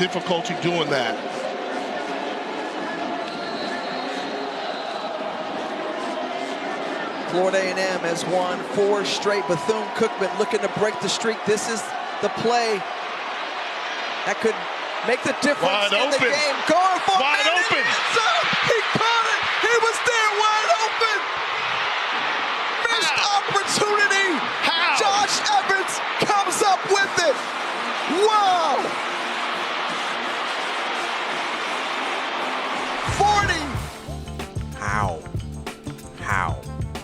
difficulty doing that. Florida A&M has won 4 straight. Bethune-Cookman looking to break the streak. This is the play that could make the difference in the game. Going for wide open. He caught it. He was there wide open. Missed opportunity. How? Josh Evans comes up with it. Wow. 40. How?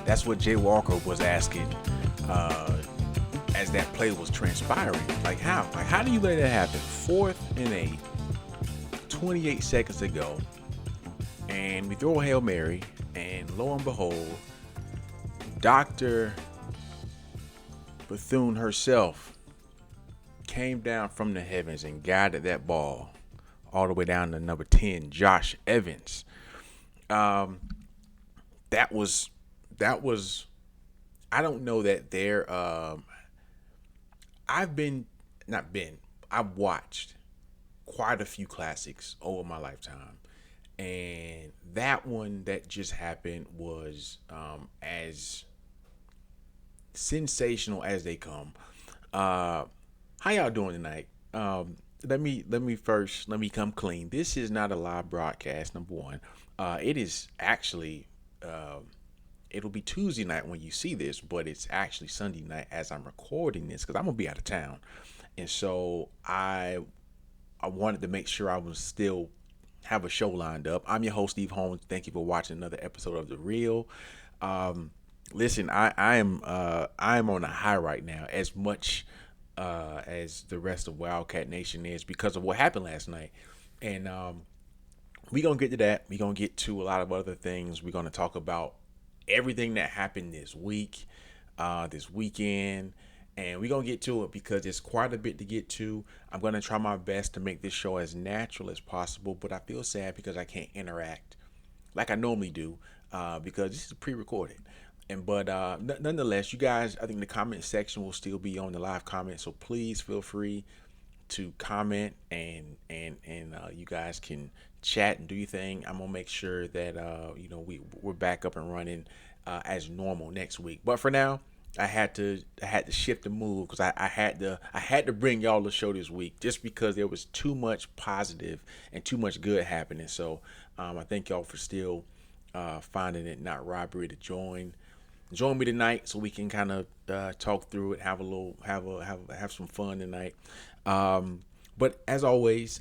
That's what Jay Walker was asking as that play was transpiring. Like how? Like how do you let that happen? 4th and 8, 28 seconds to go, and we throw a Hail Mary, and lo and behold, Dr. Bethune herself came down from the heavens and guided that ball all the way down to number 10, Josh Evans. That was I don't know that there I've watched quite a few classics over my lifetime, and that one that just happened was as sensational as they come. How y'all doing tonight? Let me come clean. This is not a live broadcast, number one. It is actually it'll be Tuesday night when you see this, but it's actually Sunday night as I'm recording this because I'm gonna be out of town, and so I wanted to make sure I was still have a show lined up. I'm your host, Steve Holmes. Thank you for watching another episode of The Real. Listen, I'm on a high right now, as much as the rest of Wildcat Nation is, because of what happened last night, and we're gonna get to that. We're gonna get to a lot of other things. We're gonna talk about everything that happened this week, this weekend, and we're going to get to it because there's quite a bit to get to. I'm going to try my best to make this show as natural as possible, but I feel sad because I can't interact like I normally do because this is pre-recorded. But nonetheless, you guys, I think the comment section will still be on the live comment, so please feel free to comment and you guys can chat and do your thing. I'm gonna make sure that we're back up and running as normal next week. But for now, I had to shift the move because I had to bring y'all the show this week just because there was too much positive and too much good happening. So I thank y'all for still finding it not robbery to join me tonight so we can kind of talk through it, have some fun tonight. But as always,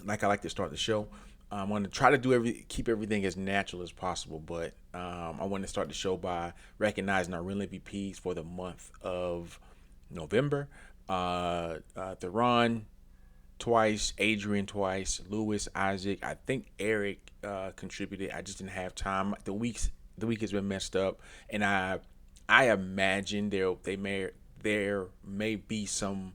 like I like to start the show, I'm going to try to keep everything as natural as possible, but I want to start the show by recognizing our real MVPs for the month of November. Theron twice, Adrian twice, Lewis, Isaac. I think Eric contributed. I just didn't have time. The week has been messed up, and I imagine there may be some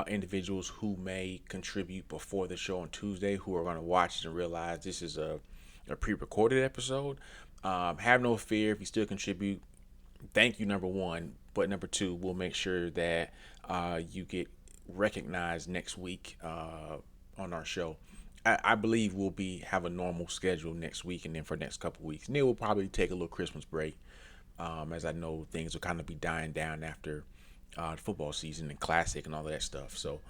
individuals who may contribute before the show on Tuesday who are going to watch it and realize this is a pre-recorded episode. Have no fear if you still contribute. Thank you, number one. But number two, we'll make sure that you get recognized next week on our show. I believe we'll have a normal schedule next week and then for the next couple of weeks. And then we'll probably take a little Christmas break as I know things will kind of be dying down after the football season and classic and all that stuff. So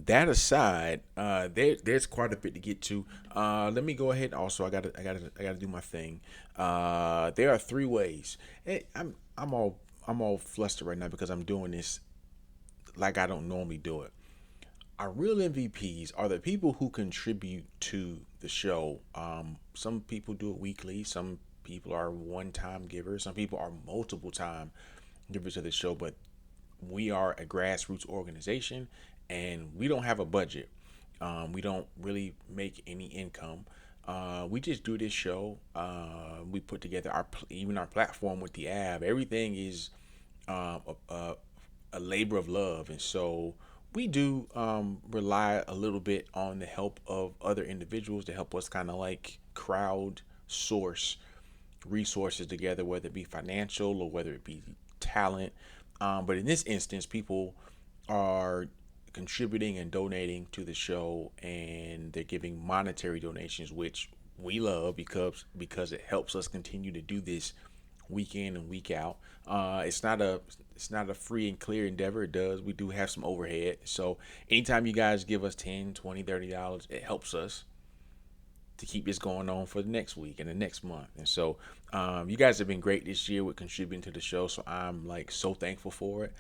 that aside, there's quite a bit to get to. Let me go ahead. Also, I gotta do my thing. There are 3 ways. I'm all flustered right now because I'm doing this like I don't normally do it. Our real MVPs are the people who contribute to the show. Some people do it weekly. Some people are one-time givers. Some people are multiple-time givers of the show. But we are a grassroots organization, and we don't have a budget. We don't really make any income. We just do this show. We put together even our platform with the app. Everything is a labor of love, and so we do rely a little bit on the help of other individuals to help us kind of like crowd source resources together, whether it be financial or whether it be talent. But in this instance, people are contributing and donating to the show, and they're giving monetary donations, which we love because it helps us continue to do this week in and week out. It's not a free and clear endeavor. We do have some overhead. So anytime you guys give us $10, $20, $30, it helps us to keep this going on for the next week and the next month. And so you guys have been great this year with contributing to the show. So I'm like so thankful for it.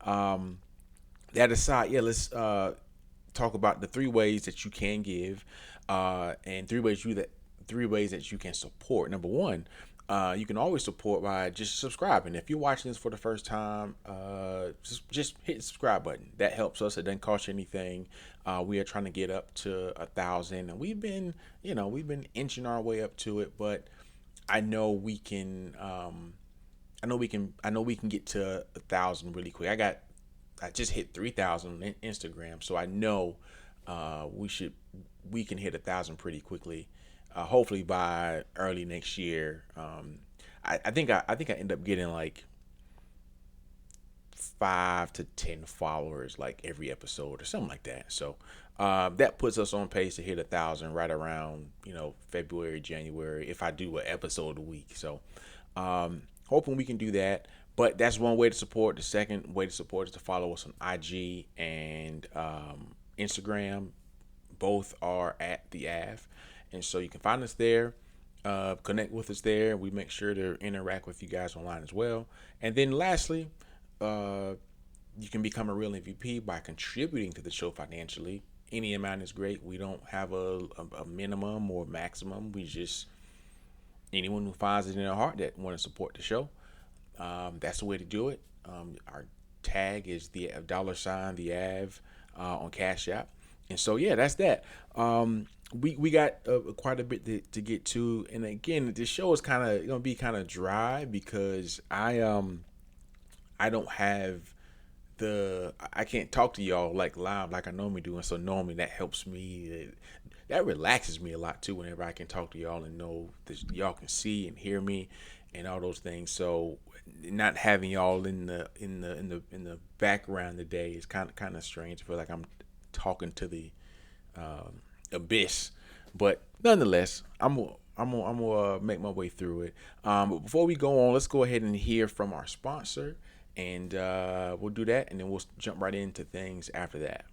That aside, let's talk about the 3 ways that you can give, and 3 ways that you can support. Number 1, you can always support by just subscribing. If you're watching this for the first time, just hit the subscribe button. That helps us. It doesn't cost you anything. We are trying to get up to 1,000, and we've been inching our way up to it. But I know we can. I know we can get to 1,000 really quick. I just hit 3,000 on Instagram, so I know we can hit 1,000 pretty quickly. Hopefully by early next year. I think I end up getting like 5 to 10 followers like every episode or something like that. So that puts us on pace to hit 1,000 right around February, January, if I do an episode a week. So hoping we can do that. But that's one way to support. The second way to support is to follow us on IG and Instagram. Both are at the AV. And so you can find us there, connect with us there. We make sure to interact with you guys online as well. And then lastly, you can become a real MVP by contributing to the show financially. Any amount is great. We don't have a minimum or maximum. We just, anyone who finds it in their heart that want to support the show, that's the way to do it. Our tag is the $, the AV on Cash App. And so, that's that. We got quite a bit to get to. And again, this show is going to be kind of dry because I don't have I can't talk to y'all like live like I normally do. And so normally that helps me. That relaxes me a lot too whenever I can talk to y'all and know that y'all can see and hear me and all those things. So not having y'all in the background today is kind of strange. I feel like I'm talking to the abyss, but nonetheless, I'm gonna make my way through it. But before we go on, let's go ahead and hear from our sponsor, and we'll do that, and then we'll jump right into things after that.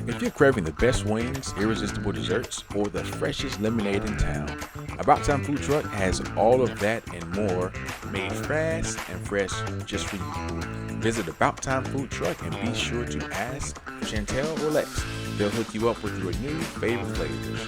If you're craving the best wings, irresistible desserts, or the freshest lemonade in town, About Time Food Truck has all of that and more, made fast and fresh just for you. Visit About Time Food Truck and be sure to ask Chantel or Lex. They'll hook you up with your new favorite flavors.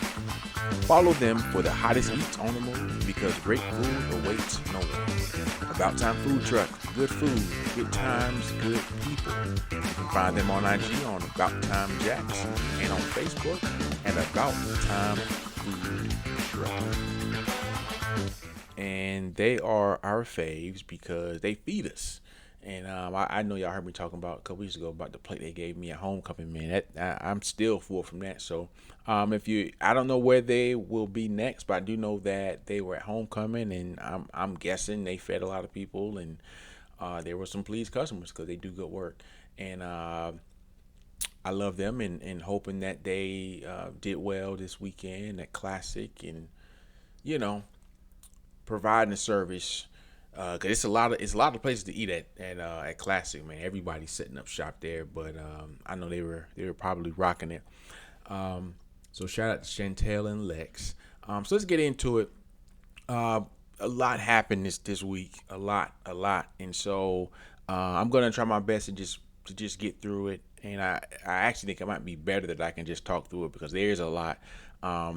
Follow them for the hottest eats on the move because great food awaits no one. About Time Food Truck, good food, good times, good people. You can find them on IG on About Time Jacks and on Facebook at About Time Food Truck. And they are our faves because they feed us. And I know y'all heard me talking about a couple weeks ago about the plate they gave me at homecoming, man. I'm still full from that. So I don't know where they will be next, but I do know that they were at homecoming, and I'm guessing they fed a lot of people, and there were some pleased customers because they do good work. And I love them, and hoping that they did well this weekend at Classic, and providing the service. Cause it's a lot of places to eat at Classic, man. Everybody's setting up shop there, but I know they were probably rocking it. So shout out to Chantel and Lex. So let's get into it. A lot happened this week, a lot, and so I'm gonna try my best to just get through it. And I actually think it might be better that I can just talk through it because there's a lot. I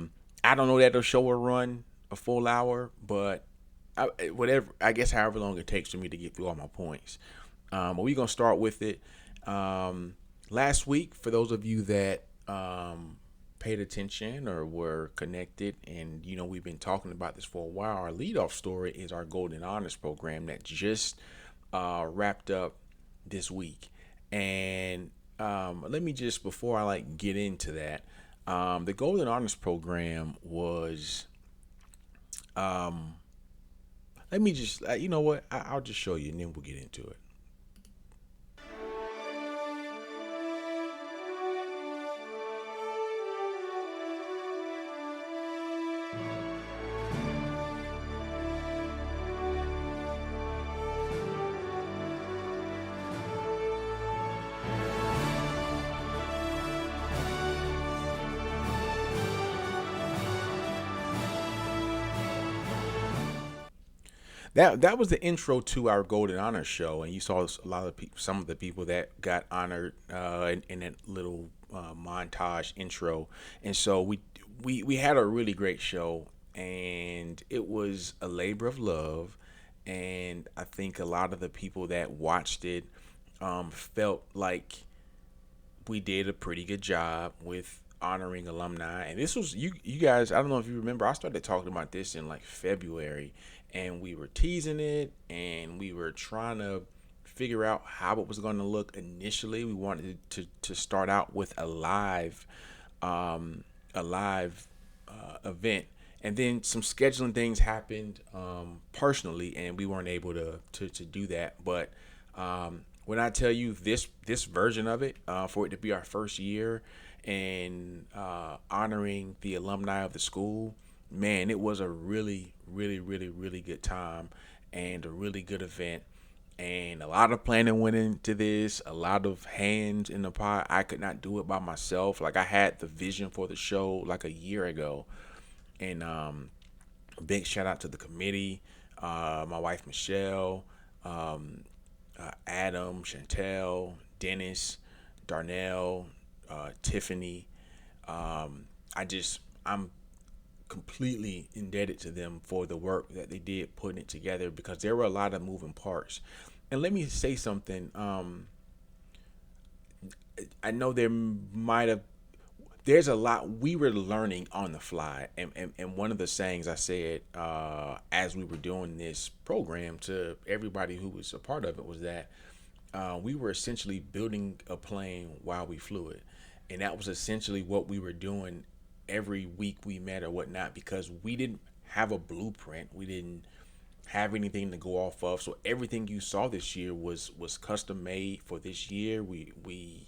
don't know that the show will run a full hour, but I guess however long it takes for me to get through all my points. But we're going to start with it. Last week, for those of you that paid attention or were connected, and we've been talking about this for a while, our leadoff story is our Golden Honors program that just wrapped up this week. And let me just, before I get into that, the Golden Honors program was... let me just, you know what? I'll just show you, and then we'll get into it. that was the intro to our Golden Honor show, and you saw a lot of some of the people that got honored in that little montage intro, and so we had a really great show, and it was a labor of love, and I think a lot of the people that watched it felt like we did a pretty good job with honoring alumni. And this was you guys, I don't know if you remember, I started talking about this in like February, and we were teasing it and we were trying to figure out how it was going to look initially. We wanted to start out with a live event, and then some scheduling things happened personally, and we weren't able to do that. But when I tell you this version of it, for it to be our first year and honoring the alumni of the school, man, it was a really, really, really, really good time and a really good event. And a lot of planning went into this, a lot of hands in the pot. I could not do it by myself. Like, I had the vision for the show like a year ago. And big shout out to the committee, my wife Michelle, Adam, Chantel, Dennis, Darnell, Tiffany. I'm completely indebted to them for the work that they did putting it together, because there were a lot of moving parts. And let me say something. I know there's a lot we were learning on the fly, and one of the sayings I said as we were doing this program to everybody who was a part of it was that we were essentially building a plane while we flew it, and that was essentially what we were doing every week we met or whatnot, because we didn't have a blueprint, we didn't have anything to go off of. So everything you saw this year was custom made for this year. We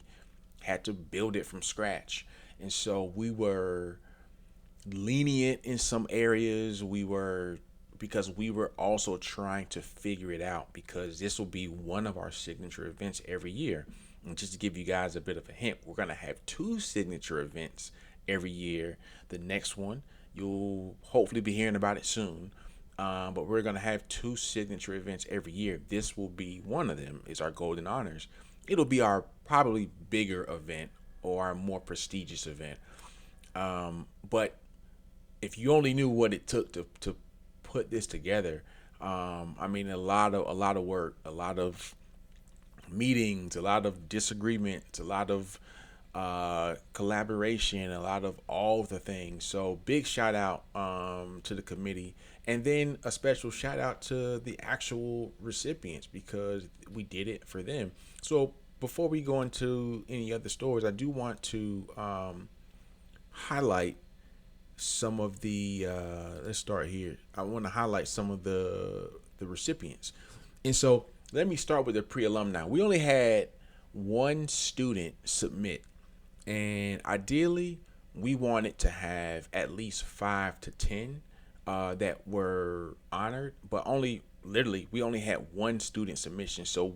had to build it from scratch. And so we were lenient in some areas. Because we were also trying to figure it out, because this will be one of our signature events every year. And just to give you guys a bit of a hint, we're going to have 2 signature events every year. The next one, you'll hopefully be hearing about it soon. But we're going to have 2 signature events every year. This will be one of them. Is our Golden Honors. It'll be our probably bigger event, or our more prestigious event. But if you only knew what it took to put this together, I mean, a lot of work, a lot of meetings, a lot of disagreements, a lot of collaboration, a lot of all the things. So big shout out to the committee, and then a special shout out to the actual recipients, because we did it for them. So before we go into any other stories, I do want to highlight some of the let's start here. I want to highlight some of the recipients. And so let me start with the pre-alumni. We only had 1 student submit, and ideally we wanted to have at least 5 to 10 that were honored, but we only had 1 student submission. So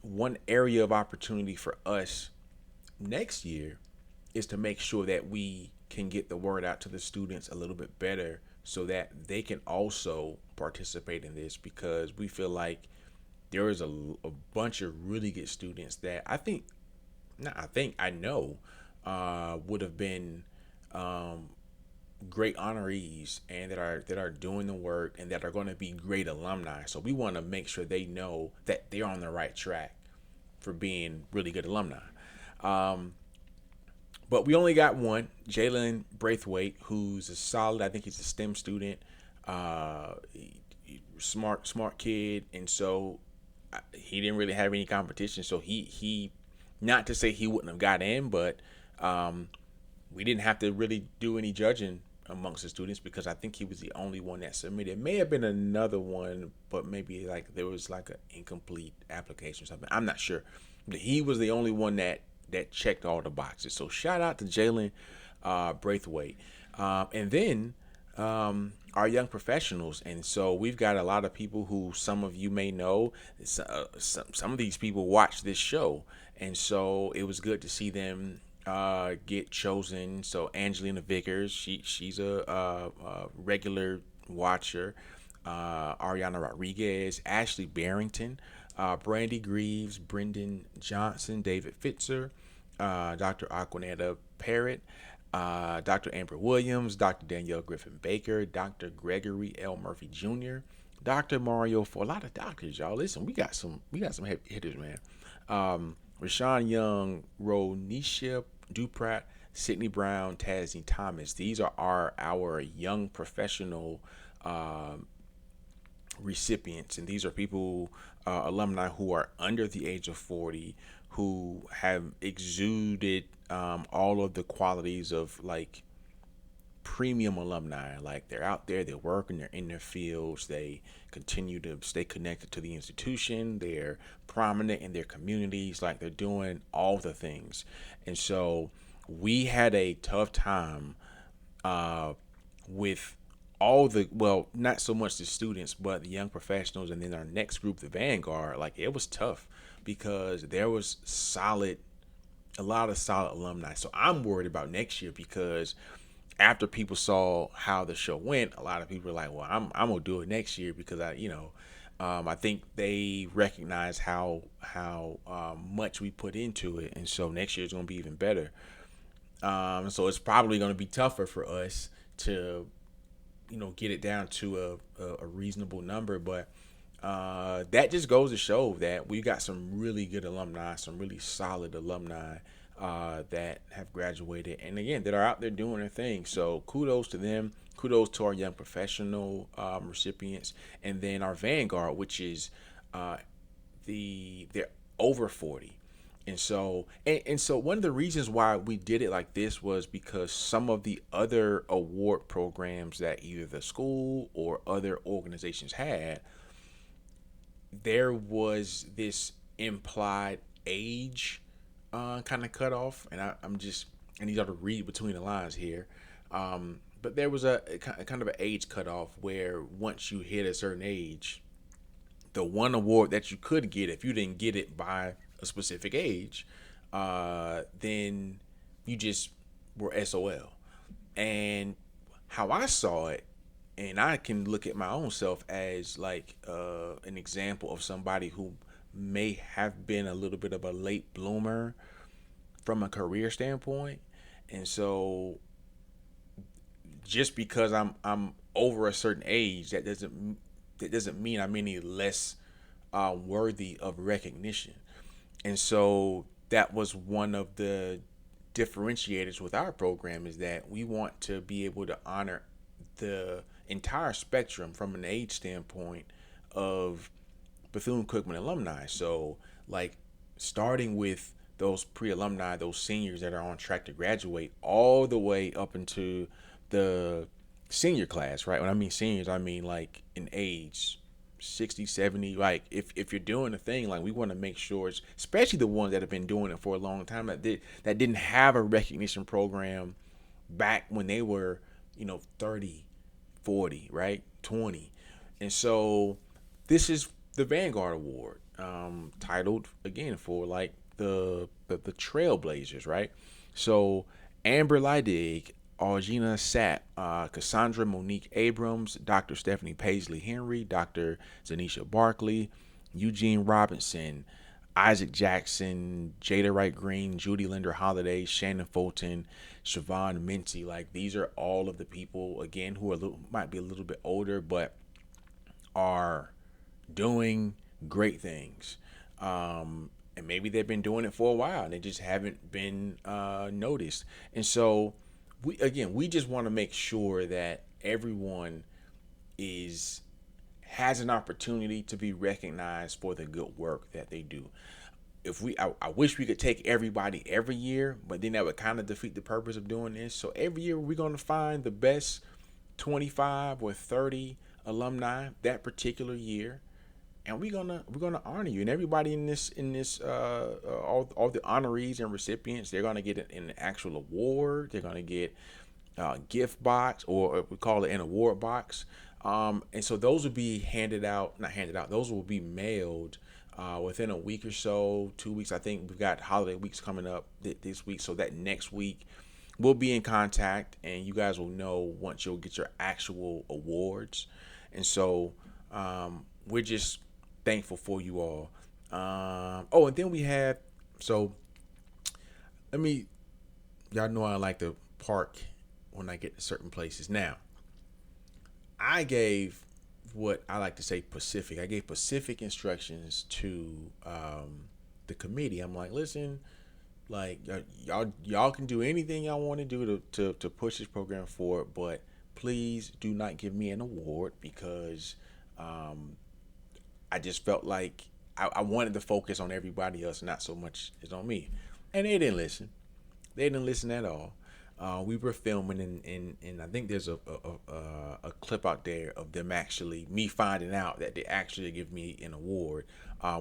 one area of opportunity for us next year is to make sure that we can get the word out to the students a little bit better, so that they can also participate in this, because we feel like there is a bunch of really good students that I know would have been great honorees, and that are doing the work, and that are going to be great alumni. So we want to make sure they know that they're on the right track for being really good alumni. But we only got 1, Jalen Braithwaite, who's a solid, I think he's a STEM student, smart kid. And so he didn't really have any competition. So he not to say he wouldn't have got in, but we didn't have to really do any judging amongst the students, because I think he was the only one that submitted. It may have been another one, but maybe like there was like an incomplete application or something. I'm not sure. But he was the only one that checked all the boxes. So shout out to Jalen Braithwaite. And then our young professionals. And so we've got a lot of people who some of you may know. Some of these people watch this show. And so it was good to see them get chosen. So Angelina Vickers, she's a regular watcher. Ariana Rodriguez, Ashley Barrington, Brandy Greaves, Brendan Johnson, David Fitzer, Dr. Aquanetta Parrott, Dr. Amber Williams, Dr. Danielle Griffin Baker, Dr. Gregory L. Murphy Jr., Dr. Mario, for a lot of doctors, y'all. Listen, we got some heavy hitters, man. Rashawn Young, Ronisha Duprat, Sydney Brown, Tasney Thomas. These are our young professional recipients, and these are people, alumni who are under the age of 40, who have exuded all of the qualities of like premium alumni. Like they're out there, they're working, they're in their fields, they continue to stay connected to the institution, they're prominent in their communities, like they're doing all the things. And so we had a tough time with all the, well, not so much the students, but the young professionals, and then our next group, the Vanguard. Like it was tough because there was a lot of solid alumni. So I'm worried about next year because after people saw how the show went, a lot of people were like, well, I'm gonna do it next year because I think they recognize how much we put into it, and so next year is gonna be even better. So it's probably gonna be tougher for us to get it down to a reasonable number, but that just goes to show that we got some really good alumni, some really solid alumni that have graduated, and again, that are out there doing their thing. So kudos to them. Kudos to our young professional recipients, and then our Vanguard, which is they're over 40. And so one of the reasons why we did it like this was because some of the other award programs that either the school or other organizations had, there was this implied age kind of cutoff. And I need y'all to read between the lines here. But there was a kind of an age cutoff where once you hit a certain age, the one award that you could get, if you didn't get it by a specific age, then you just were SOL. And how I saw it, and I can look at my own self as like an example of somebody who may have been a little bit of a late bloomer from a career standpoint. And so just because I'm over a certain age, that doesn't mean I'm any less worthy of recognition. And so that was one of the differentiators with our program, is that we want to be able to honor the entire spectrum from an age standpoint of Bethune-Cookman alumni. So like starting with those pre-alumni, those seniors that are on track to graduate, all the way up into the senior class, right? When I mean seniors, I mean like in age 60, 70. Like if you're doing a thing, like we want to make sure, especially the ones that have been doing it for a long time, that didn't have a recognition program back when they were 30, 40, right, 20. And so this is the Vanguard Award, titled again for like the trailblazers, right? So Amber Lydig, Augina Satt, Cassandra Monique Abrams, Dr. Stephanie Paisley Henry, Dr. Zanisha Barkley, Eugene Robinson, Isaac Jackson, Jada Wright Green, Judy Linder Holiday, Shannon Fulton, Siobhan Mincy. Like these are all of the people, again, who are might be a little bit older, but are doing great things. And maybe they've been doing it for a while and they just haven't been noticed. And so we just want to make sure that everyone has an opportunity to be recognized for the good work that they do. I wish we could take everybody every year, but then that would kind of defeat the purpose of doing this. So every year we're going to find the best 25 or 30 alumni that particular year, and we're gonna honor you. And everybody in this all the honorees and recipients, they're gonna get an actual award. They're gonna get a gift box, or we call it an award box. And so those will be not handed out. Those will be mailed within a week or so, 2 weeks. I think we've got holiday weeks coming up this week, so that next week we'll be in contact, and you guys will know once you'll get your actual awards. And so we're just thankful for you all. And then we have, so let me, y'all know I like to park when I get to certain places. Now, I gave what I like to say Pacific. I gave Pacific instructions to the committee. I'm like, listen, like y'all can do anything y'all want to do to push this program forward, but please do not give me an award because I just felt like I wanted to focus on everybody else, not so much as on me. And they didn't listen. They didn't listen at all. We were filming, and I think there's a clip out there of them actually, me finding out that they actually give me an award,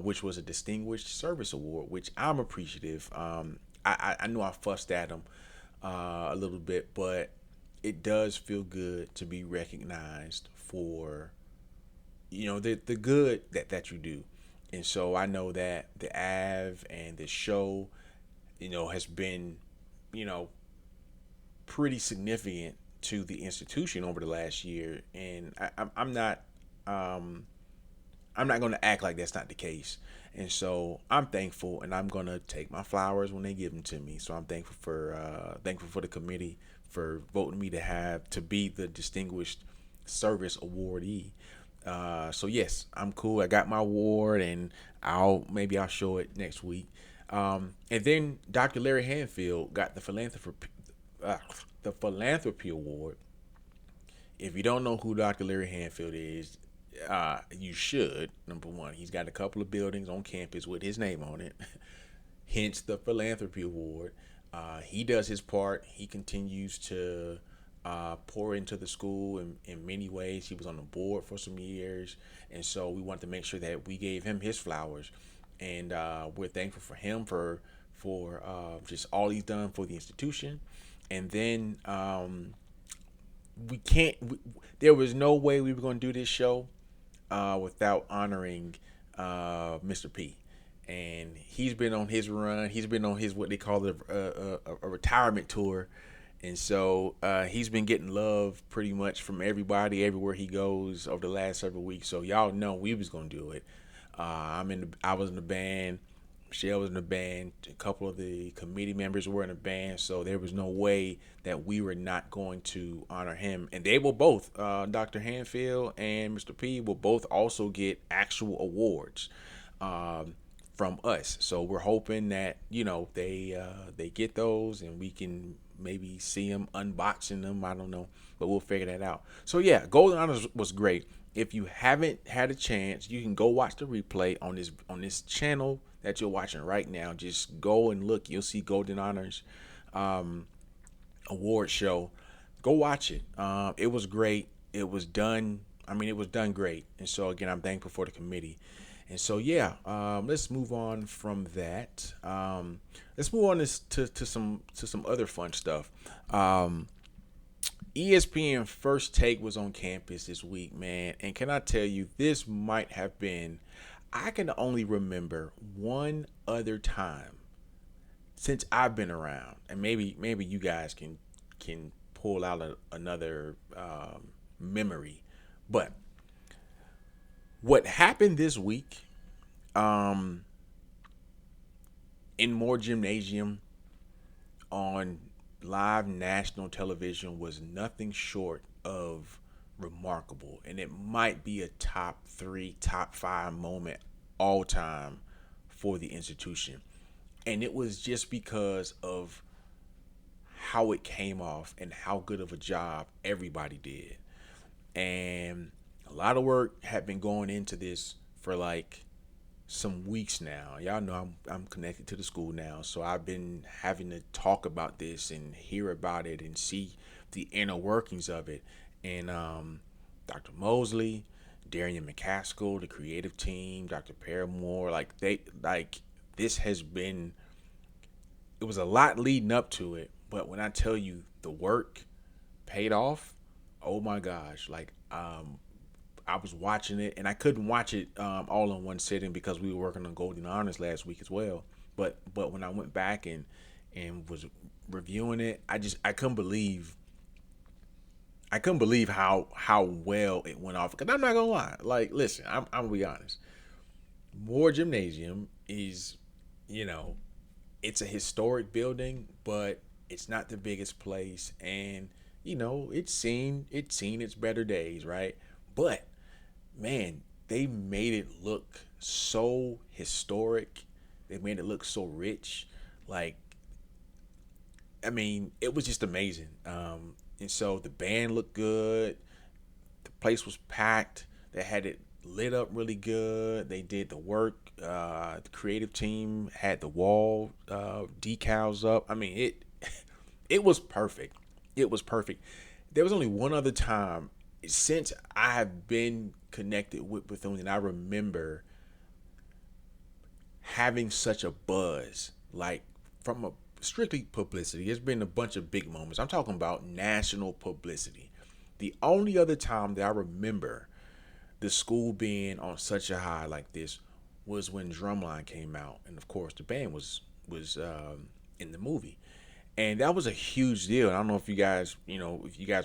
which was a Distinguished Service Award, which I'm appreciative. I know I fussed at them a little bit, but it does feel good to be recognized for the good that you do. And so I know that the AV and the show has been you know pretty significant to the institution over the last year, and I'm not going to act like that's not the case. And so I'm thankful, and I'm going to take my flowers when they give them to me. So I'm thankful for the committee for voting me to be the Distinguished Service Awardee. So yes, I'm cool. I got my award, and I'll show it next week. And then Dr. Larry Hanfield got the philanthropy award. If you don't know who Dr. Larry Hanfield is, you should. Number one, he's got a couple of buildings on campus with his name on it, hence the philanthropy award. He does his part. He continues to pour into the school in many ways. He was on the board for some years, and so we wanted to make sure that we gave him his flowers, and we're thankful for him for just all he's done for the institution. And then there was no way we were going to do this show without honoring Mr. P. And he's been on his run. He's been on his what they call a retirement tour, and so he's been getting love pretty much from everybody everywhere he goes over the last several weeks. So y'all know we was gonna do it. I was in the band. Michelle was in the band. A couple of the committee members were in the band. So there was no way that we were not going to honor him. And they will both, Dr. Hanfield and Mr. P, will both also get actual awards from us. So we're hoping that they get those, and we can maybe see them unboxing them. I don't know, but we'll figure that out. So yeah, Golden Honors was great. If you haven't had a chance, you can go watch the replay on this channel that you're watching right now. Just go and look. You'll see Golden Honors award show. Go watch it. It was great. It was done. It was done great. And so again, I'm thankful for the committee. And so yeah, let's move on from that. Let's move on to some other fun stuff. ESPN First Take was on campus this week, man. And can I tell you, this might have been, I can only remember one other time since I've been around, and maybe you guys can pull out another memory. But what happened this week in Moore Gymnasium on live national television was nothing short of remarkable, and it might be a top 3, top 5 moment all time for the institution. And it was just because of how it came off and how good of a job everybody did. And a lot of work had been going into this for like some weeks now. Y'all know I'm connected to the school now, so I've been having to talk about this and hear about it and see the inner workings of it. And Dr. Mosley, Darian McCaskill, the creative team, Dr. Paramore, this has been, it was a lot leading up to it, but when I tell you the work paid off, oh my gosh, I was watching it, and I couldn't watch it all in one sitting because we were working on Golden Honors last week as well. But when I went back and was reviewing it, I couldn't believe I couldn't believe how well it went off. Because I'm not gonna lie. Like, listen, I'm gonna be honest. Moore Gymnasium is, you know, it's a historic building, but it's not the biggest place, and it's seen its better days, right? But man, they made it look so historic. They made it look so rich. Like, I mean, it was just amazing. And so the band looked good. The place was packed. They had it lit up really good. They did the work. The creative team had the wall decals up. I mean, it was perfect. It was perfect. There was only one other time since I have been connected with Bethune, and I remember having such a buzz, like from a strictly publicity. There's been a bunch of big moments. I'm talking about national publicity. The only other time that I remember the school being on such a high like this was when Drumline came out, and of course the band was in the movie, and that was a huge deal. I don't know if you guys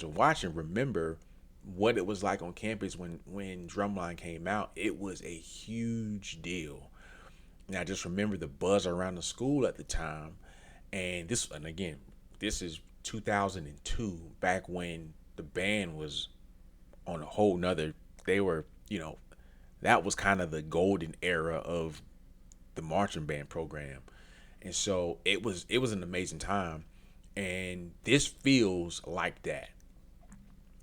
were watching, remember what it was like on campus when Drumline came out. It was a huge deal. And I just remember the buzz around the school at the time. And again, this is 2002, back when the band was on a whole nother. They were, that was kind of the golden era of the marching band program. And so it was an amazing time. And this feels like that.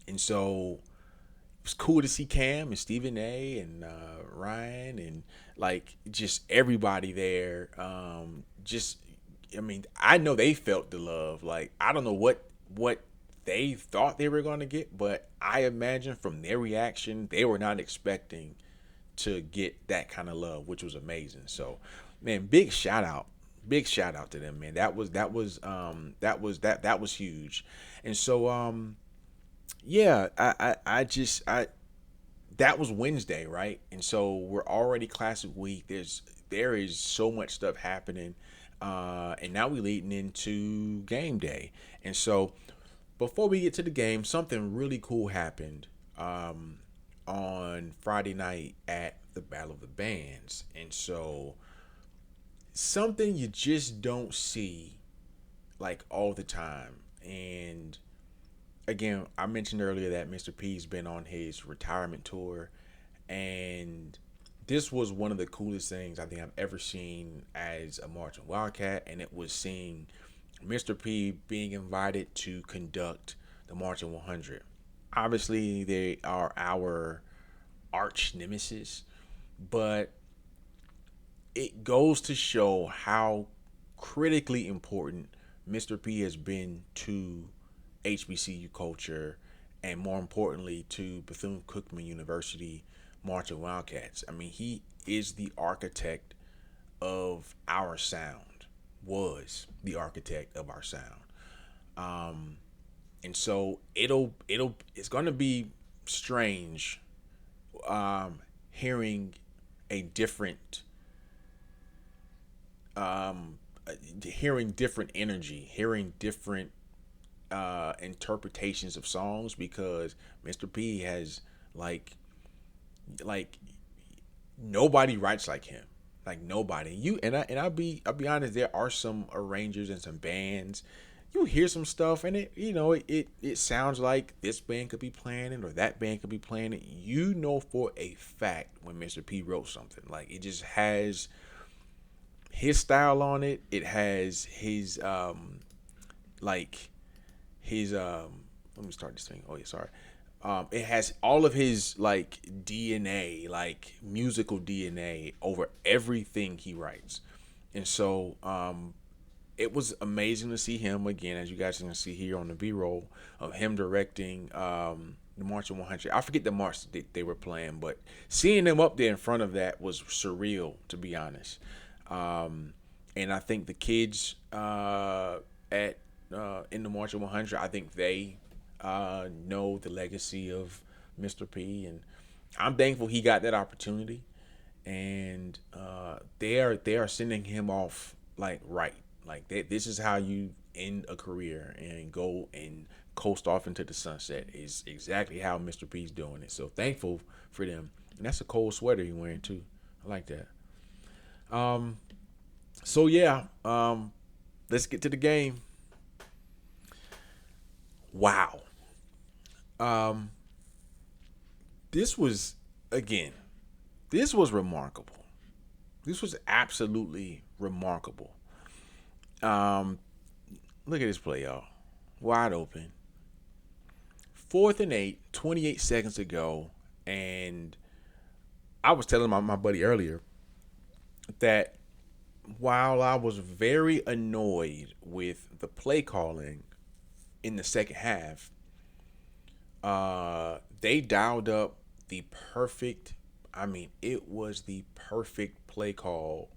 And so it was cool to see Cam and Stephen A and Ryan and like just everybody there. Just, I mean, I know they felt the love. Like, I don't know what they thought they were going to get, but I imagine from their reaction, they were not expecting to get that kind of love, which was amazing. So, man, big shout out to them, man. That was huge. And so, yeah, I that was Wednesday, right? And so we're already classic week. There is so much stuff happening, and now we're leading into game day. And so before we get to the game, something really cool happened on Friday night at the Battle of the Bands. And so something you just don't see like all the time. And again, I mentioned earlier that Mr. P's been on his retirement tour, and this was one of the coolest things I think I've ever seen as a marching Wildcat, and it was seeing Mr. P being invited to conduct the Marching 100. Obviously, they are our arch nemesis, but it goes to show how critically important Mr. P has been to HBCU culture, and more importantly to Bethune Cookman University Marching Wildcats. I mean, he is the architect of our sound, was the architect of our sound. And so it's gonna be strange hearing a different hearing different energy, hearing different interpretations of songs, because Mr. P has like nobody writes like him. Like nobody. I'll be honest, there are some arrangers and some bands. You hear some stuff and it sounds like this band could be playing it or that band could be playing it. You know for a fact when Mr. P wrote something. Like, it just has his style on it. It has his like his let me start this thing. Oh yeah, sorry. It has all of his like DNA, like musical DNA over everything he writes. And so it was amazing to see him again, as you guys can see here on the B-roll of him directing the March of 100. I forget the march that they were playing, but seeing them up there in front of that was surreal, to be honest. And I think the kids at in the March of 100, I think they know the legacy of Mr. P, and I'm thankful he got that opportunity. And they are sending him off like right. Like, this is how you end a career and go and coast off into the sunset. Is exactly how Mr. P's doing it. So thankful for them. And that's a cold sweater he's wearing too. I like that. So yeah, let's get to the game. Wow. This was remarkable. This was absolutely remarkable. Look at this play, y'all. Wide open. 4th and 8, 28 seconds to go. And I was telling my buddy earlier that while I was very annoyed with the play calling in the second half, they dialed up the perfect, it was the perfect play call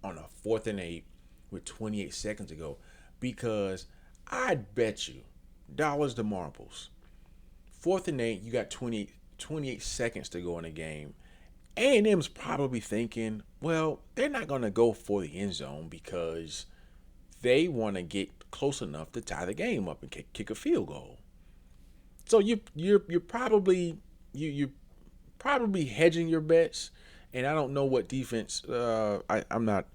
on a 4th and 8 with 28 seconds to go. Because I'd bet you dollars to marbles, 4th and 8, you got 28 seconds to go in the game. A&M's probably thinking, well, they're not going to go for the end zone because they want to get close enough to tie the game up and kick a field goal. So you're probably hedging your bets. And I don't know what defense. I'm not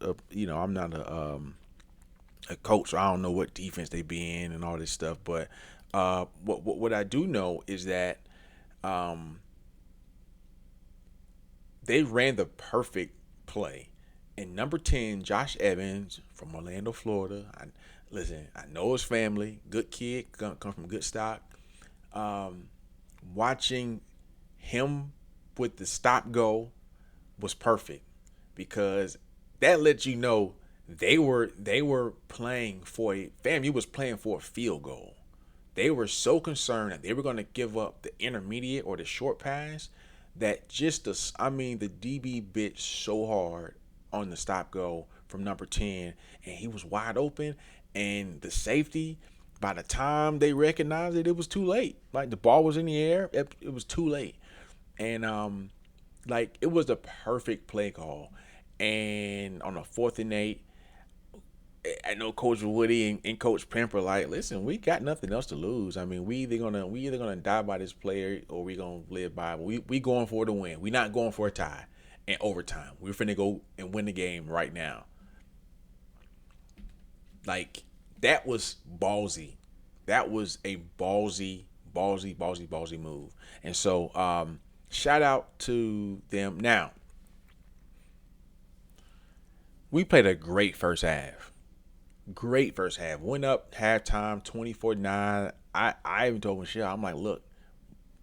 a coach, so I don't know what defense they be in and all this stuff. But what I do know is that they ran the perfect play. And number 10, Josh Evans from Orlando, Florida. I know his family, good kid, come from good stock. Watching him with the stop go was perfect because that lets you know they were playing for FAMU was playing for a field goal. They were so concerned that they were going to give up the intermediate or the short pass that the DB bit so hard on the stop go from number 10, and he was wide open, and the safety, by the time they recognized it, it was too late. Like, the ball was in the air, it was too late. And it was the perfect play call. And on a 4th and 8, I know Coach Woody and Coach Pemper listen, we got nothing else to lose. We either gonna die by this player or we gonna live by it. We going for the win. We not going for a tie and overtime. We're finna go and win the game right now. That was ballsy. That was a ballsy move. And so shout out to them. Now, we played a great first half. Went up halftime 24-9. I even told Michelle, I'm like, look,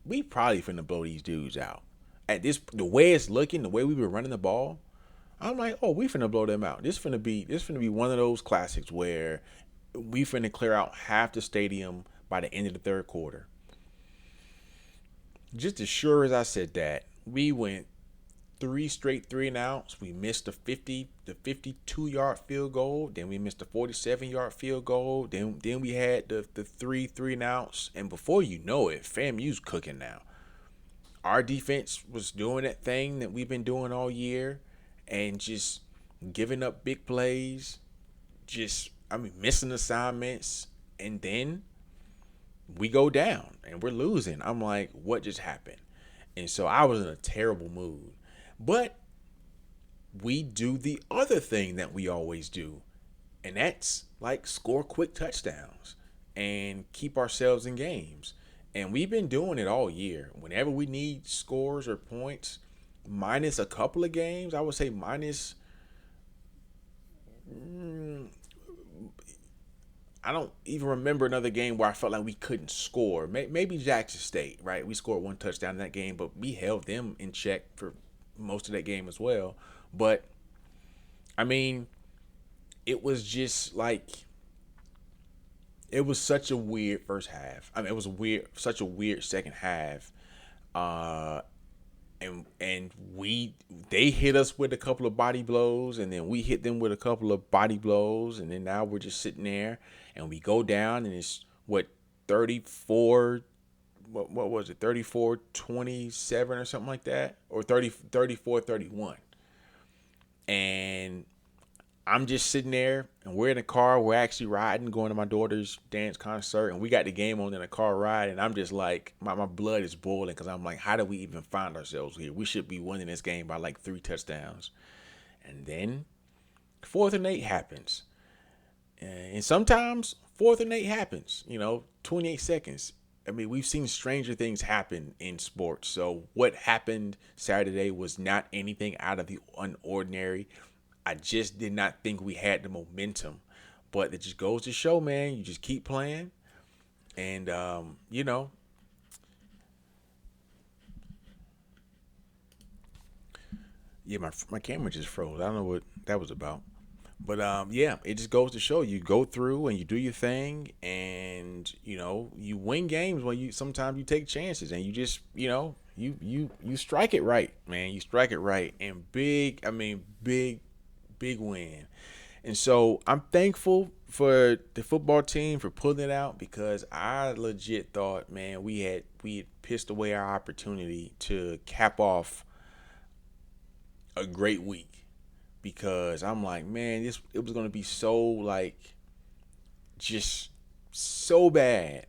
we probably finna blow these dudes out. The way it's looking, the way we were running the ball, I'm like, oh, we finna blow them out. This finna be one of those classics where we finna clear out half the stadium by the end of the third quarter. Just as sure as I said that, we went 3 straight 3-and-outs. We missed the 52-yard field goal. Then we missed the 47-yard field goal. Then we had the 3 3-and-outs. And before you know it, FAMU's cooking now. Our defense was doing that thing that we've been doing all year and just giving up big plays, missing assignments. And then we go down and we're losing. I'm like, what just happened? And so I was in a terrible mood. But we do the other thing that we always do, and that's score quick touchdowns and keep ourselves in games. And we've been doing it all year. Whenever we need scores or points, minus a couple of games, I would say minus. I don't even remember another game where I felt like we couldn't score. Maybe Jackson State, right? We scored 1 touchdown in that game, but we held them in check for most of that game as well. But it was just it was such a weird first half. It was such a weird second half. And they hit us with a couple of body blows, and then we hit them with a couple of body blows, and then now we're just sitting there, and we go down, and it's 34. What was it? 34-27 or something like that, or 34-31. And I'm just sitting there, and we're in a car. We're actually riding, going to my daughter's dance concert, and we got the game on in a car ride. And I'm just like, my blood is boiling because I'm like, how do we even find ourselves here? We should be winning this game by like 3 touchdowns. And then 4th and 8 happens. And sometimes 4th and 8 happens, 28 seconds. I mean, we've seen stranger things happen in sports. So what happened Saturday was not anything out of the unordinary. I just did not think we had the momentum. But it just goes to show, man, you just keep playing. And, yeah, my camera just froze. I don't know what that was about. But yeah, it just goes to show you go through and you do your thing, and you win games when you sometimes you take chances and you just you strike it right, man. You strike it right, and big win. And so I'm thankful for the football team for pulling it out, because I legit thought, man, we had pissed away our opportunity to cap off a great week, because I'm like, man, it was gonna be so like just so bad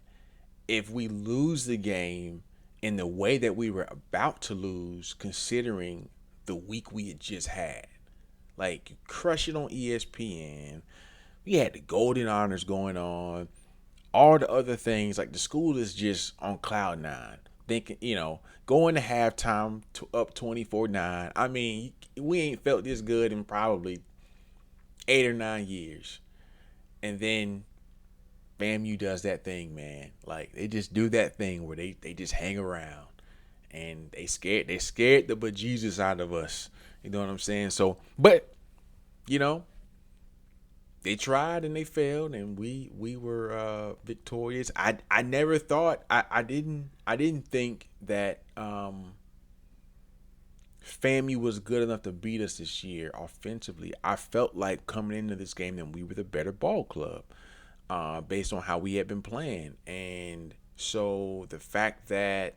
if we lose the game in the way that we were about to lose, considering the week we had just had. Like, you crush it on ESPN. We had the Golden Honors going on, all the other things. Like, the school is just on cloud nine, thinking, going to halftime to up 24-9. I mean, we ain't felt this good in probably 8 or 9 years. And then FAMU does that thing, man. Like, they just do that thing where they just hang around, and they scared the bejesus out of us. You know what I'm saying? So, but they tried and they failed, and we were victorious. I never thought I didn't think that FAMU was good enough to beat us this year offensively. I felt like coming into this game that we were the better ball club, based on how we had been playing. And so the fact that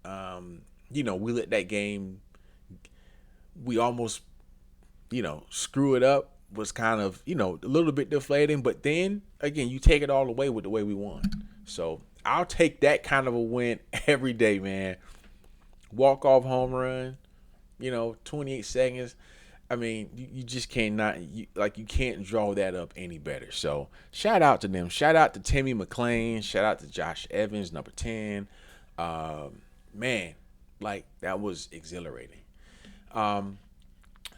we let that game, we almost screw it up, was kind of a little bit deflating. But then again, you take it all away with the way we won. So I'll take that kind of a win every day, man. Walk off home run, 28 seconds. I mean, you just you can't draw that up any better. So shout out to them. Shout out to Timmy McClain. Shout out to Josh Evans, number 10. Man, like, that was exhilarating.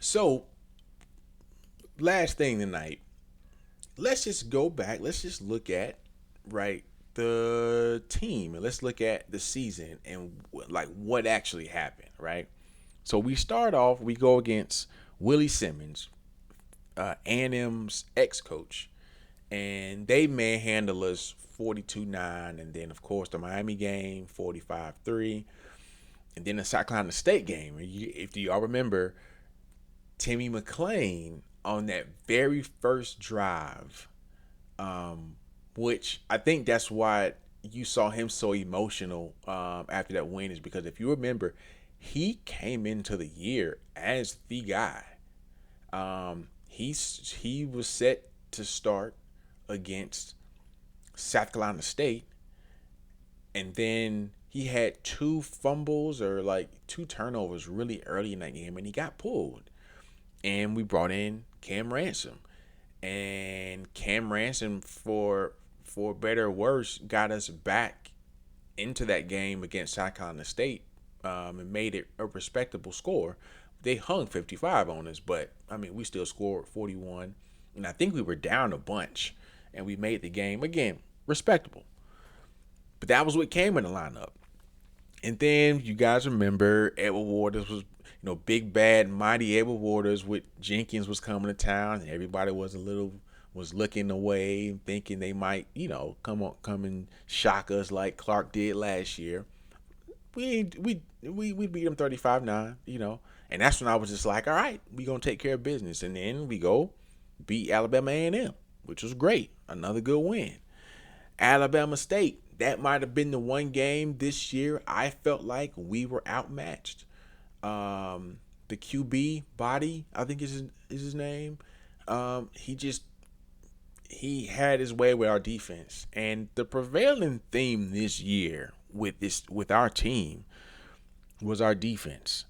So last thing tonight, let's just go back. Let's just look at the team, and let's look at the season and like what actually happened, right? So we start off. We go against Willie Simmons, A&M's ex-coach, and they manhandle us 42-9, and then of course the Miami game 45-3, and then the South Carolina State game. If y'all remember, Timmy McClain on that very first drive, which I think that's why you saw him so emotional after that win, is because if you remember, he came into the year as the guy. He was set to start against South Carolina State, and then he had 2 fumbles or like 2 turnovers really early in that game, and he got pulled. And we brought in Cam Ransom, and Cam Ransom, for better or worse, got us back into that game against South Carolina State, and made it a respectable score. They hung 55 on us, but I mean, we still scored 41, and I think we were down a bunch, and we made the game again respectable. But that was what came in the lineup. And then you guys remember Edward Waters was, big bad mighty Edward Waters with Jenkins was coming to town, and everybody was looking away, thinking they might, come and shock us like Clark did last year. We beat them 35-9, and that's when I was just like, all right, we gonna take care of business. And then we go beat Alabama A&M, which was great, another good win. Alabama State, that might have been the one game this year I felt like we were outmatched. The QB Body, I think is his name. He had his way with our defense, and the prevailing theme this year with our team was our defense.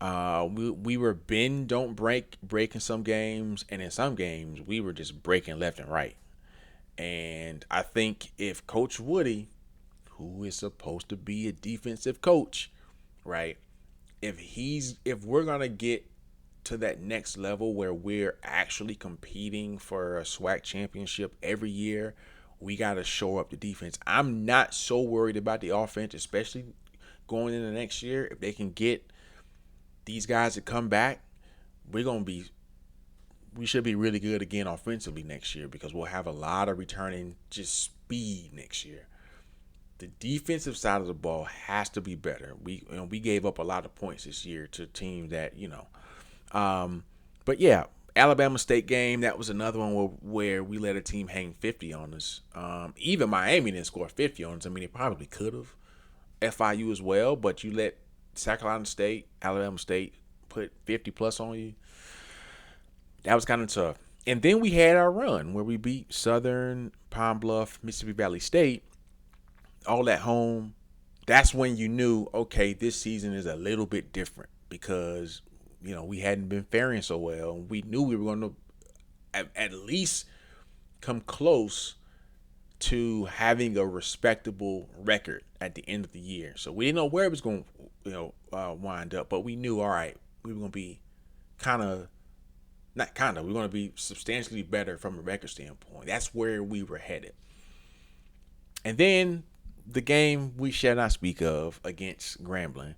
We were bend don't break in some games, and in some games we were just breaking left and right. And I think if Coach Woody, who is supposed to be a defensive coach, right? If we're gonna get to that next level where we're actually competing for a SWAC championship every year, we got to shore up the defense. I'm not so worried about the offense, especially going into next year. If they can get these guys to come back, we should be really good again offensively next year because we'll have a lot of returning just speed next year. The defensive side of the ball has to be better. We gave up a lot of points this year to teams that, but yeah, Alabama State game, that was another one where we let a team hang 50 on us. Even Miami didn't score 50 on us. I mean, it probably could have. FIU as well, but you let South Carolina State, Alabama State put 50 plus on you. That was kind of tough. And then we had our run where we beat Southern, Pine Bluff, Mississippi Valley State, all at home. That's when you knew, okay, this season is a little bit different because, we hadn't been faring so well. We knew we were going to at least come close to having a respectable record at the end of the year. So we didn't know where it was going to, wind up, but we knew, all right, we were going to be we're going to be substantially better from a record standpoint. That's where we were headed. And then the game we shall not speak of against Grambling,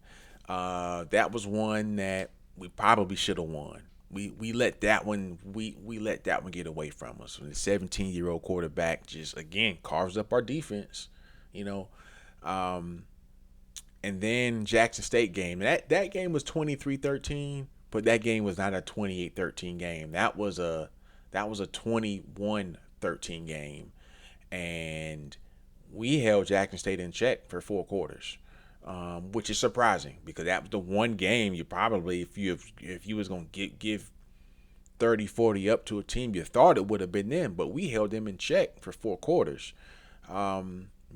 that was one that we probably should have won. We let that one get away from us. When the 17-year-old quarterback just again carves up our defense, and then Jackson State game. That game was 23-13, but that game was not a 28-13 game. That was a 21-13 game, and we held Jackson State in check for 4 quarters. Which is surprising because that was the one game you probably, if you was going to give 30-40 up to a team, you thought it would have been them, but we held them in check for 4 quarters.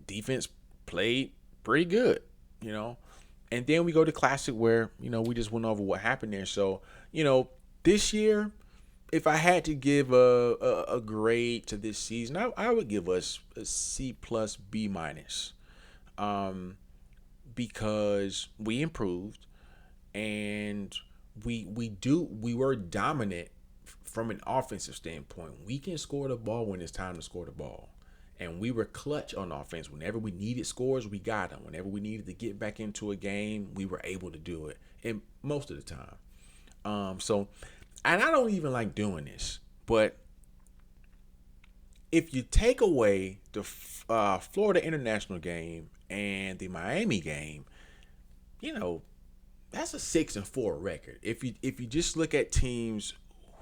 Defense played pretty good, and then we go to Classic where, we just went over what happened there. So, this year, if I had to give a grade to this season, I would give us a C plus B minus. Because we improved and we were dominant from an offensive standpoint. We can score the ball when it's time to score the ball. And we were clutch on offense. Whenever we needed scores, we got them. Whenever we needed to get back into a game, we were able to do it. And most of the time. And I don't even like doing this, but if you take away the Florida International game and the Miami game, that's a 6-4 record. If you just look at teams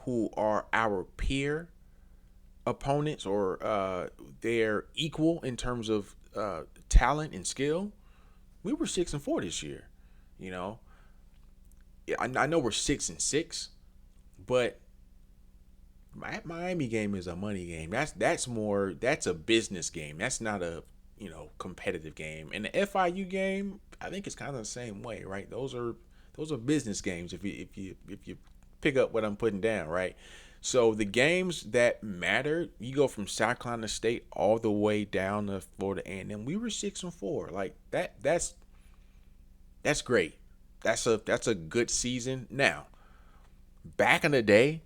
who are our peer opponents or they're equal in terms of talent and skill, we were 6-4 this year. I know we're 6-6, but Miami game is a money game. That's a business game. That's not a competitive game. And the FIU game, I think it's kind of the same way, right? Those are business games if you pick up what I'm putting down, right? So the games that matter, you go from South Carolina State all the way down to Florida A&M. We were 6-4. Like that's great. That's a good season. Now, back in the day,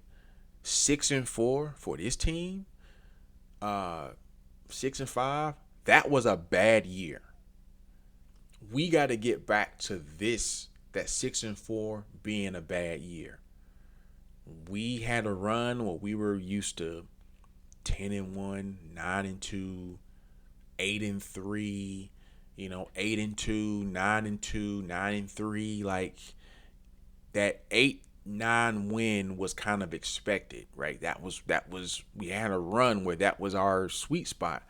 6-4 for this team, 6-5, that was a bad year. We got to get back to that 6-4 being a bad year. We had a run where we were used to 10-1, 9-2, 8-3, 8-2, 9-2, 9-3. Like that 8-9 win was kind of expected, right? That was we had a run where that was our sweet spot.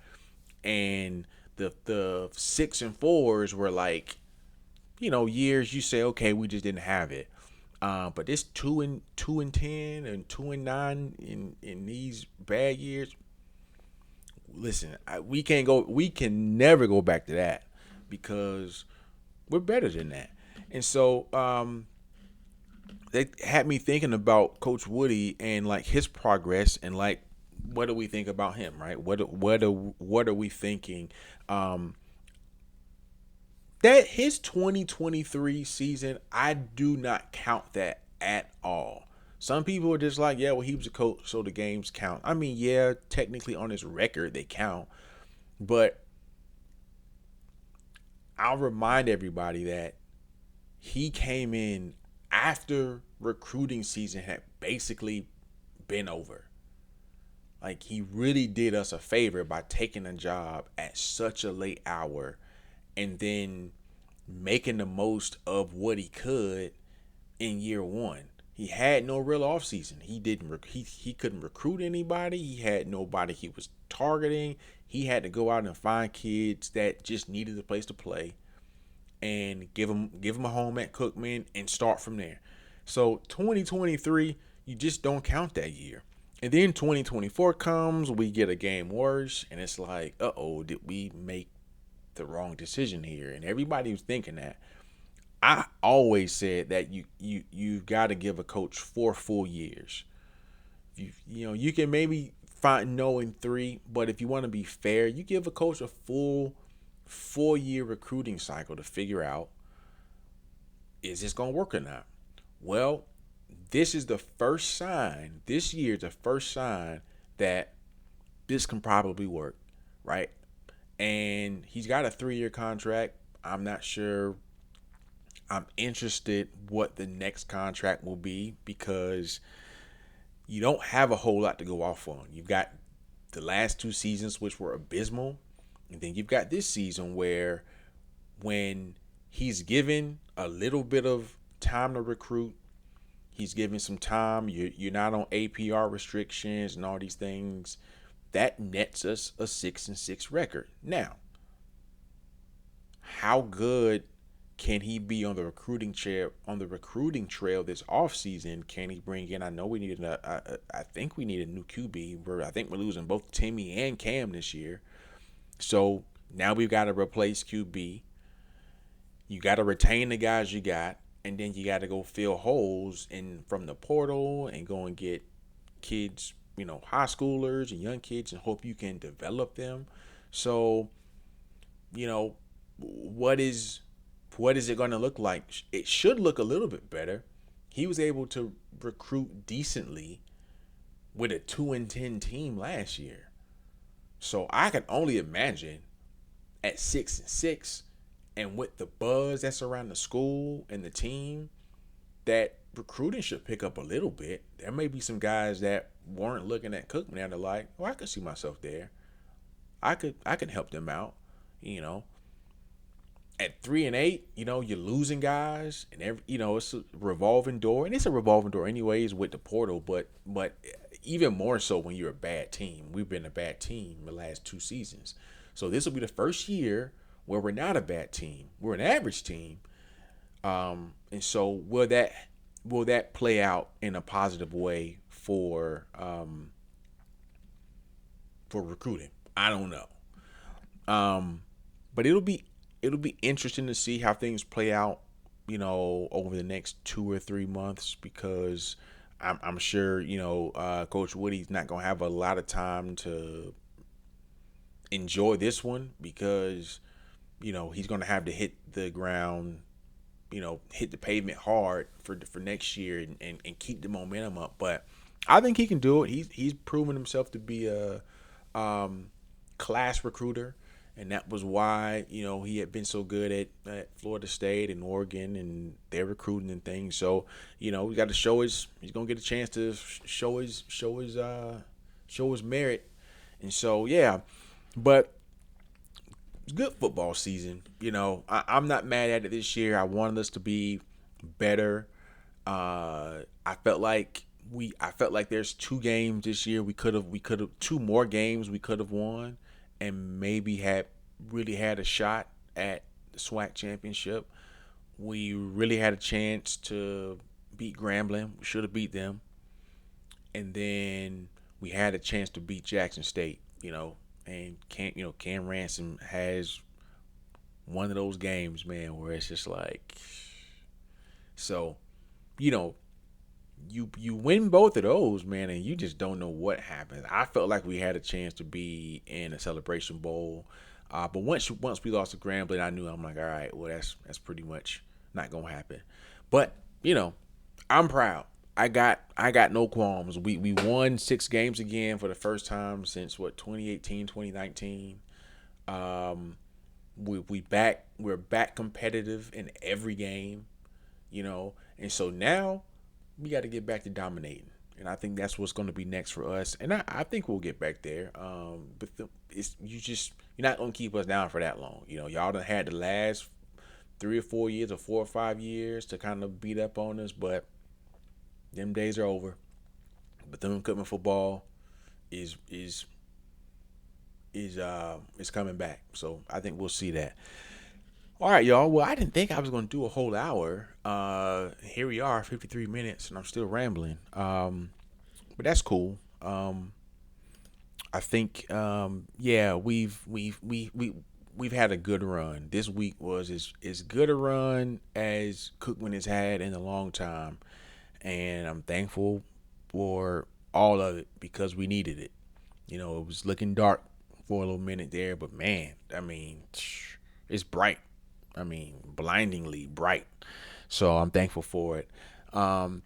And the 6-4s were like, years you say, okay, we just didn't have it. But this 2-10 and 2-9 in these bad years. Listen, we can never go back to that because we're better than that. And so they had me thinking about Coach Woody and like his progress and like what do we think about him, right? What are we thinking? That his 2023 season, I do not count that at all. Some people are just like, yeah, well, he was a coach, so the games count. I mean, yeah, technically on his record they count, but I'll remind everybody that he came in after recruiting season had basically been over. Like he really did us a favor by taking a job at such a late hour and then making the most of what he could in year one. He had no real offseason. He couldn't recruit anybody. He had nobody he was targeting. He had to go out and find kids that just needed a place to play and give them a home at Cookman and start from there. So 2023, you just don't count that year. And then 2024 comes, we get a game worse, and it's like, did we make the wrong decision here? And everybody was thinking that. I always said that you've got to give a coach 4 full years. You can maybe find no in 3, but if you want to be fair, you give a coach a full 4-year recruiting cycle to figure out, is this going to work or not? Well, this is the first sign. This year is the first sign that this can probably work, right? And he's got a 3-year contract. I'm not sure. I'm interested what the next contract will be because you don't have a whole lot to go off on. You've got the last 2 seasons, which were abysmal. And then you've got this season where when he's given a little bit of time to recruit, he's given some time, you're not on APR restrictions and all these things, that nets us a 6-6 record. Now, how good can he be on the recruiting trail this offseason? Can he bring in? I know we need I think we need a new QB. I think we're losing both Timmy and Cam this year. So now we've got to replace QB. You got to retain the guys you got, and then you got to go fill holes from the portal and go and get kids, high schoolers and young kids, and hope you can develop them. So, what is it going to look like? It should look a little bit better. He was able to recruit decently with a 2-10 team last year. So I can only imagine at 6-6 and with the buzz that's around the school and the team, that recruiting should pick up a little bit. There may be some guys that weren't looking at Cookman and they're like, I could see myself there. I could help them out, At 3-8, you're losing guys, and it's a revolving door, and it's a revolving door anyways with the portal. But even more so when you're a bad team. We've been a bad team the last 2 seasons, so this will be the first year where we're not a bad team. We're an average team, and so will that play out in a positive way for recruiting? I don't know, but it'll be interesting to see how things play out, over the next 2 or 3 months, because I'm sure, Coach Woody's not going to have a lot of time to enjoy this one because, he's going to have to hit the ground, hit the pavement hard for next year and keep the momentum up. But I think he can do it. He's proven himself to be a class recruiter. And that was why, he had been so good at Florida State and Oregon and their recruiting and things. So, we got to he's going to get a chance to show his merit. And so, yeah, but it's a good football season. I'm not mad at it this year. I wanted us to be better. I felt like there's 2 games this year we could have 2 more games we could have won and maybe had a shot at the SWAC championship. We really had a chance to beat Grambling. We should have beat them. And then we had a chance to beat Jackson State, and Cam Ransom has one of those games, man, where it's just like, so, you win both of those, man, and you just don't know what happens. I felt like we had a chance to be in a Celebration Bowl, but once we lost to Grambling, I knew, I'm like, all right, well, that's pretty much not gonna happen. But I'm proud. I got no qualms. We won 6 games again for the first time since 2018, 2019. We're back competitive in every game, and so now we got to get back to dominating, and I think that's what's going to be next for us, and I think we'll get back there. But you're not going to keep us down for that long. Y'all done had the last 3 or 4 years or 4 or 5 years to kind of beat up on us, but them days are over. Bethune Cookman football is coming back. So I think we'll see that. All right, y'all. Well, I didn't think I was going to do a whole hour. Here we are, 53 minutes, and I'm still rambling. But that's cool. I think we've had a good run. This week was as good a run as Cookman has had in a long time. And I'm thankful for all of it because we needed it. It was looking dark for a little minute there, but man, it's bright. Blindingly bright. So I'm thankful for it. So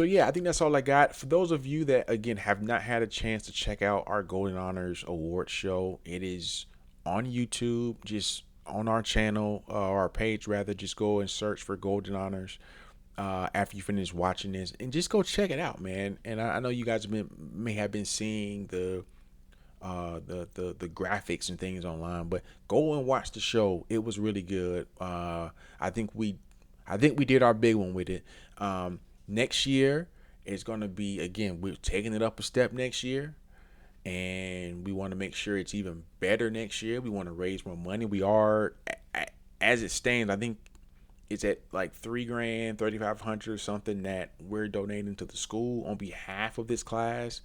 yeah, I think that's all I got. For those of you that, again, have not had a chance to check out our Golden Honors Award show, it is on YouTube, just on our channel, our page rather. Just go and search for Golden Honors. After you finish watching this, and just go check it out, man. And I know you guys may have been seeing the graphics and things online, but go and watch the show. It was really good. I think we did our big one with it. Next year it's gonna be, again, we're taking it up a step next year, and we want to make sure it's even better next year. We want to raise more money. We are, as it stands, I think it's at like $3,000, $3,500 or something that we're donating to the school on behalf of this class.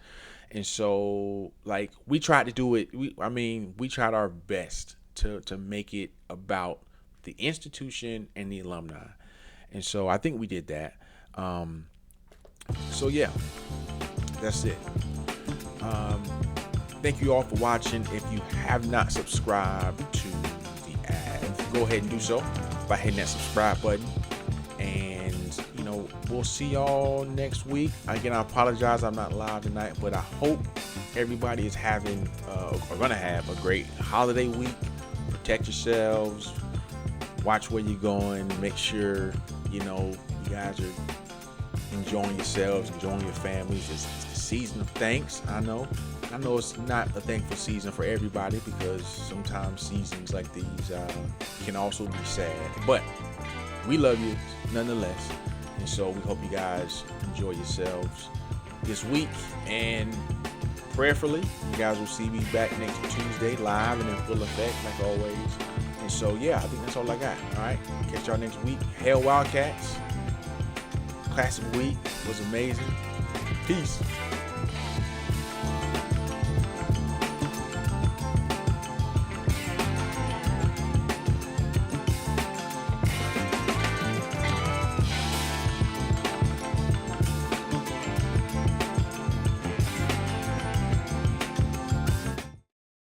And so, like, we tried to do it. We tried our best to make it about the institution and the alumni. And so I think we did that. So yeah, that's it. Thank you all for watching. If you have not subscribed to the ad, go ahead and do so by hitting that subscribe button, and we'll see y'all next week. Again, I apologize I'm not live tonight, but I hope everybody is having or gonna have a great holiday week. Protect yourselves, watch where you're going, make sure you guys are enjoying yourselves, enjoying your families. It's the season of thanks. I know it's not a thankful season for everybody, because sometimes seasons like these can also be sad, but we love you nonetheless. And so we hope you guys enjoy yourselves this week, and prayerfully you guys will see me back next Tuesday live and in full effect like always. And so yeah, I think that's all I got. All right, catch y'all next week. Hail Wildcats. Classic week was amazing. Peace.